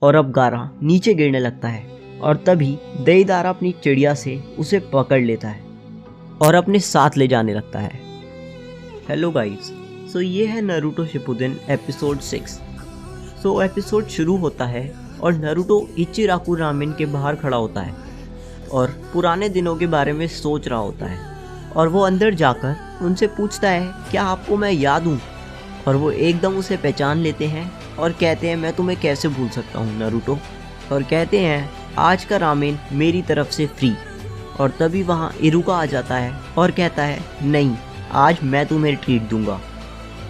और अब गारा नीचे गिरने लगता है और तभी देईदारा अपनी चिड़िया से उसे पकड़ लेता है और अपने साथ ले जाने लगता है। हेलो गाइस, सो ये है नारुतो शिपुडेन एपिसोड 6। सो एपिसोड शुरू होता है और नारुतो इचिराकु रामेन के बाहर खड़ा होता है और पुराने दिनों के बारे में सोच रहा होता है और वो अंदर जाकर उनसे पूछता है क्या आपको मैं याद हूँ, और वो एकदम उसे पहचान लेते हैं और कहते हैं मैं तुम्हें कैसे भूल सकता हूँ नारुतो, और कहते हैं आज का रामेन मेरी तरफ से फ्री। और तभी वहाँ इरुका आ जाता है और कहता है नहीं, आज मैं तुम्हें ट्रीट दूंगा।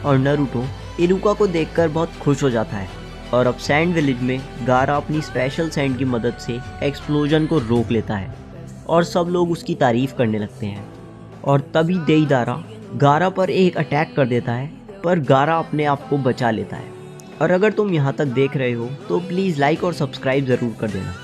और नारुतो इरुका को देखकर बहुत खुश हो जाता है और अब सैंड विलेज में गारा अपनी स्पेशल सैंड की मदद से एक्सप्लोजन को रोक लेता है और सब लोग उसकी तारीफ करने लगते हैं। और तभी देईदारा गारा पर एक अटैक कर देता है, पर गारा अपने आप को बचा लेता है। और अगर तुम यहाँ तक देख रहे हो तो प्लीज़ लाइक और सब्सक्राइब ज़रूर कर देना।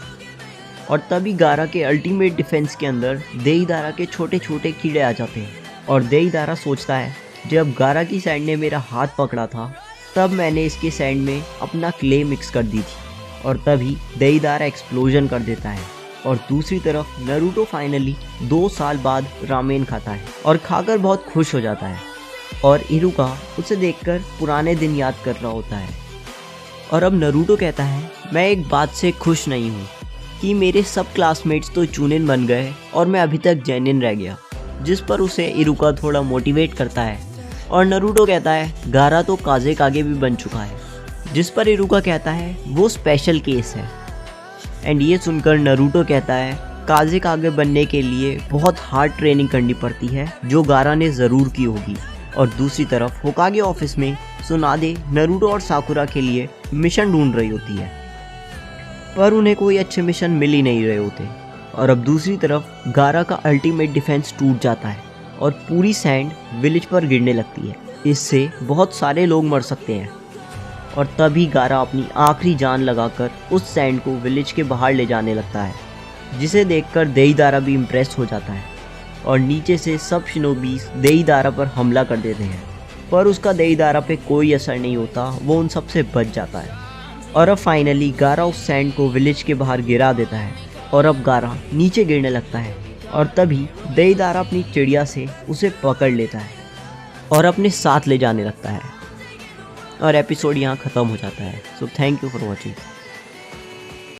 और तभी गारा के अल्टीमेट डिफेंस के अंदर देईदारा के छोटे छोटे कीड़े आ जाते हैं और देईदारा सोचता है जब गारा की सैंड ने मेरा हाथ पकड़ा था तब मैंने इसके सैंड में अपना क्ले मिक्स कर दी थी। और तभी देईदारा एक्सप्लोजन कर देता है और दूसरी तरफ नारुतो फाइनली 2 साल बाद रामेन खाता है और खाकर बहुत खुश हो जाता है। और इरुका उसे देखकर पुराने दिन याद कर रहा होता है। और अब नारुतो कहता है मैं एक बात से खुश नहीं हूँ कि मेरे सब क्लासमेट्स तो चूनिन बन गए और मैं अभी तक जेनिन रह गया, जिस पर उसे इरुका थोड़ा मोटिवेट करता है। और नारुतो कहता है गारा तो काज़ेकागे भी बन चुका है, जिस पर इरुका कहता है वो स्पेशल केस है। एंड ये सुनकर नारुतो कहता है काज़ेकागे बनने के लिए बहुत हार्ड ट्रेनिंग करनी पड़ती है जो गारा ने ज़रूर की होगी। और दूसरी तरफ होकागे ऑफिस में सुनादे नारुतो और साकुरा के लिए मिशन ढूंढ रही होती है, पर उन्हें कोई अच्छे मिशन मिल ही नहीं रहे होते। और अब दूसरी तरफ गारा का अल्टीमेट डिफेंस टूट जाता है और पूरी सैंड विलेज पर गिरने लगती है। इससे बहुत सारे लोग मर सकते हैं। और तभी गारा अपनी आखिरी जान लगाकर उस सैंड को विलेज के बाहर ले जाने लगता है, जिसे देखकर देईदारा भी इम्प्रेस हो जाता है और नीचे से सब शिनोबीज देईदारा पर हमला कर देते हैं, पर उसका देईदारा पे कोई असर नहीं होता, वो उन सब से बच जाता है। और अब फाइनली गारा उस सैंड को विलेज के बाहर गिरा देता है और अब गारा नीचे गिरने लगता है और तभी देईदारा अपनी चिड़िया से उसे पकड़ लेता है और अपने साथ ले जाने लगता है। और एपिसोड यहाँ ख़त्म हो जाता है। So thank you for watching.